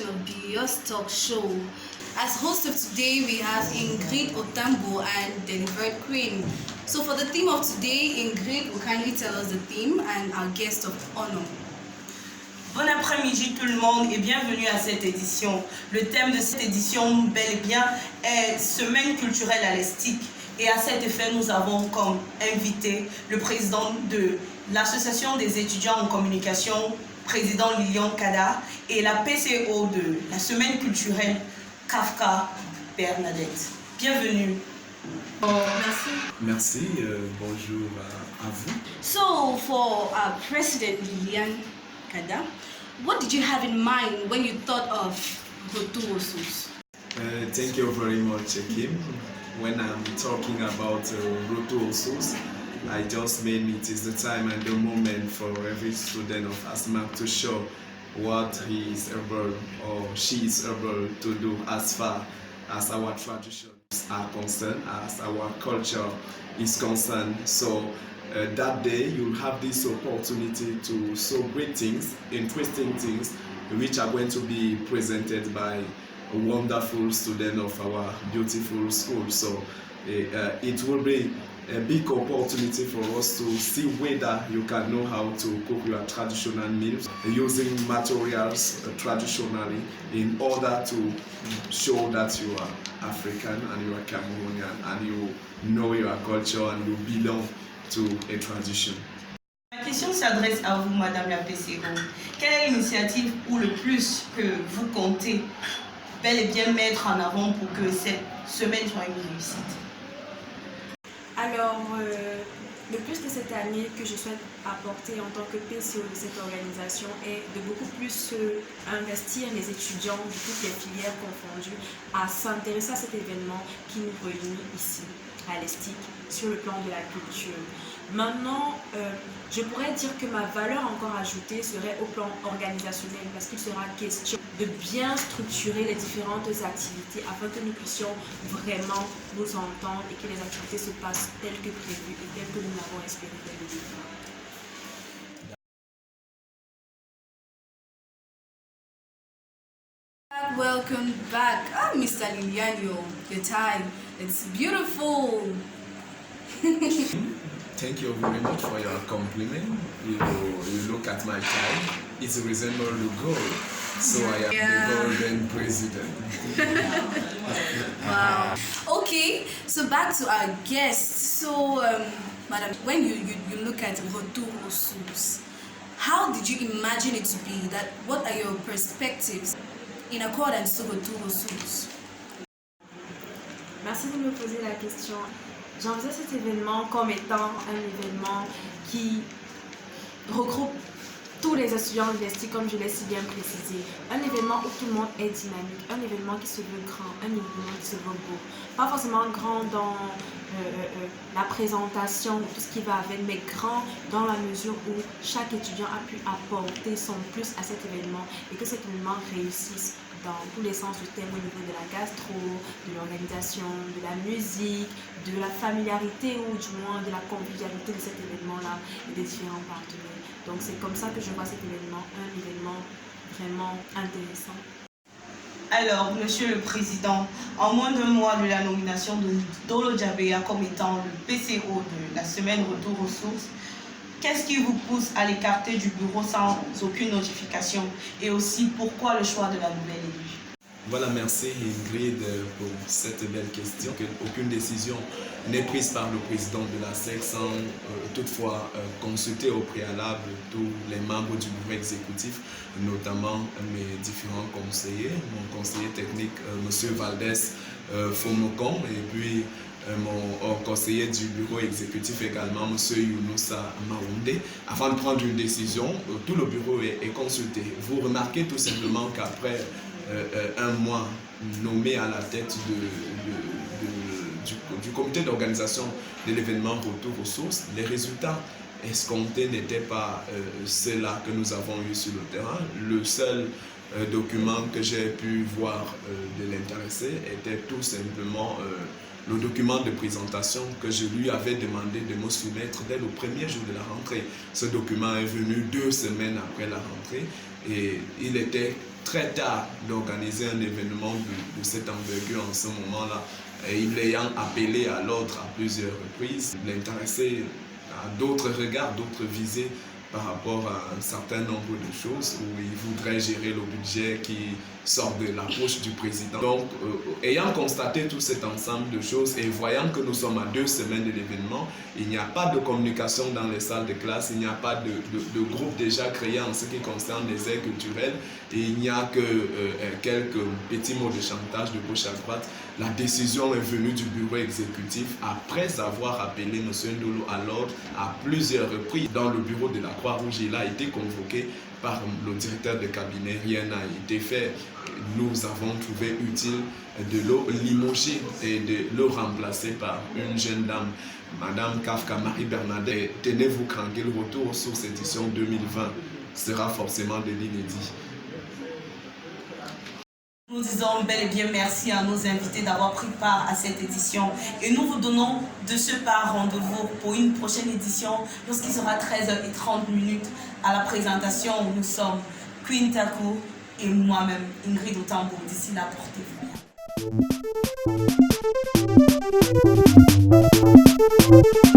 of the Yours Talk show. As host of today, we have Ingrid Otambo and Delivered Queen. So for the theme of today, Ingrid will kindly tell us the theme and our guest of honor. Bon après-midi tout le monde et bienvenue à cette édition. Le thème de cette édition, bel et bien, est Semaine culturelle à l'Estique. Et à cet effet, nous avons comme invité le président de l'Association des étudiants en communication, président Lilian Kada, et la PCO de la Semaine culturelle Kafka Bernadette. Bienvenue. Merci. Merci, bonjour à vous. So for our president Lilian Kada, what did you have in mind when you thought of Retour aux Sources? Thank you very much, Kim. When I'm talking about Retour aux Sources, I just mean it is the time and the moment for every student of ASMAC to show what he is able or she is able to do as far as our traditions are concerned, as our culture is concerned. So that day you'll have this opportunity to show great things, interesting things, which are going to be presented by a wonderful student of our beautiful school. So it will be a big opportunity for us to see whether you can know how to cook your traditional meals using materials traditionally in order to show that you are African and you are Cameroonian and you know your culture and you belong to a tradition. Ma question s'adresse à vous, Madame la PCO. Quelle est l'initiative ou le plus que vous comptez bel et bien mettre en avant pour que cette semaine soit une réussite? Alors, le plus de cette année que je souhaite apporter en tant que PCO de cette organisation est de beaucoup plus investir les étudiants de toutes les filières confondues à s'intéresser à cet événement qui nous réunit ici, à l'Estique, sur le plan de la culture. Maintenant, je pourrais dire que ma valeur encore ajoutée serait au plan organisationnel parce qu'il sera question de bien structurer les différentes activités afin que nous puissions vraiment nous entendre et que les activités se passent telles que prévues et telles que nous l'avons espéré dès le départ. Welcome back. Oh, Mr. Lilian, your tie, it's beautiful. Thank you very much for your compliment. You look at my tie, it resembles the gold. So I am the golden president. Wow. Okay, so back to our guests. So, Madam, when you look at Retour aux Sources, how did you imagine it to be? What are your perspectives in accordance to Retour aux Sources? Merci de me poser la question. J'envisage cet événement comme étant un événement qui regroupe tous les étudiants de l'Estique, comme je l'ai si bien précisé. Un événement où tout le monde est dynamique, un événement qui se veut grand, un événement qui se veut beau. Pas forcément grand dans la présentation, tout ce qui va avec, mais grand dans la mesure où chaque étudiant a pu apporter son plus à cet événement et que cet événement réussisse dans tous les sens du thème au niveau de la gastro, de l'organisation, de la musique, de la familiarité ou du moins de la convivialité de cet événement-là et des différents partenaires. Donc c'est comme ça que je vois cet événement, un événement vraiment intéressant. Alors, Monsieur le Président, en moins d'un mois de la nomination de Dolo Djabéa comme étant le PCO de la semaine Retour aux Sources, qu'est-ce qui vous pousse à l'écarter du bureau sans aucune notification? Et aussi, pourquoi le choix de la nouvelle élue? Voilà, merci Ingrid pour cette belle question. Aucune décision n'est prise par le président de la SEC sans toutefois consulter au préalable tous les membres du bureau exécutif, notamment mes différents conseillers, mon conseiller technique M. Valdès Fomokon et puis mon conseiller du bureau exécutif également, M. Younoussa Maoundé. Afin de prendre une décision, tout le bureau est consulté. Vous remarquez tout simplement qu'après un mois nommé à la tête du comité d'organisation de l'événement Retour aux Sources, les résultats escomptés n'étaient pas ceux-là que nous avons eu sur le terrain. Le seul document que j'ai pu voir de l'intéressé était tout simplement le document de présentation que je lui avais demandé de me soumettre dès le premier jour de la rentrée. Ce document est venu 2 semaines après la rentrée et il était très tard d'organiser un événement de cette envergure en ce moment-là. Et il l'ayant appelé à l'ordre à plusieurs reprises, l'intéressait à d'autres regards, d'autres visées par rapport à un certain nombre de choses où il voudrait gérer le budget qui sort de la poche du président. Donc, ayant constaté tout cet ensemble de choses et voyant que nous sommes à 2 semaines de l'événement, il n'y a pas de communication dans les salles de classe, il n'y a pas de groupe déjà créé en ce qui concerne les aires culturelles, et il n'y a que quelques petits mots de chantage de gauche à droite. La décision est venue du bureau exécutif après avoir appelé M. Ndolo à l'ordre à plusieurs reprises. Dans le bureau de la Croix-Rouge, il a été convoqué par le directeur de cabinet, rien n'a été fait. Nous avons trouvé utile de le limoger et de le remplacer par une jeune dame, Madame Kafka Marie-Bernadette. Tenez-vous tranquille, le retour aux sources édition 2020 sera forcément de l'inédit. Nous disons bel et bien merci à nos invités d'avoir pris part à cette édition et nous vous donnons de ce pas rendez-vous pour une prochaine édition lorsqu'il sera 13h30 à la présentation où nous sommes Queen Taku et moi-même Ingrid Otambo. D'ici là, portez-vous bien.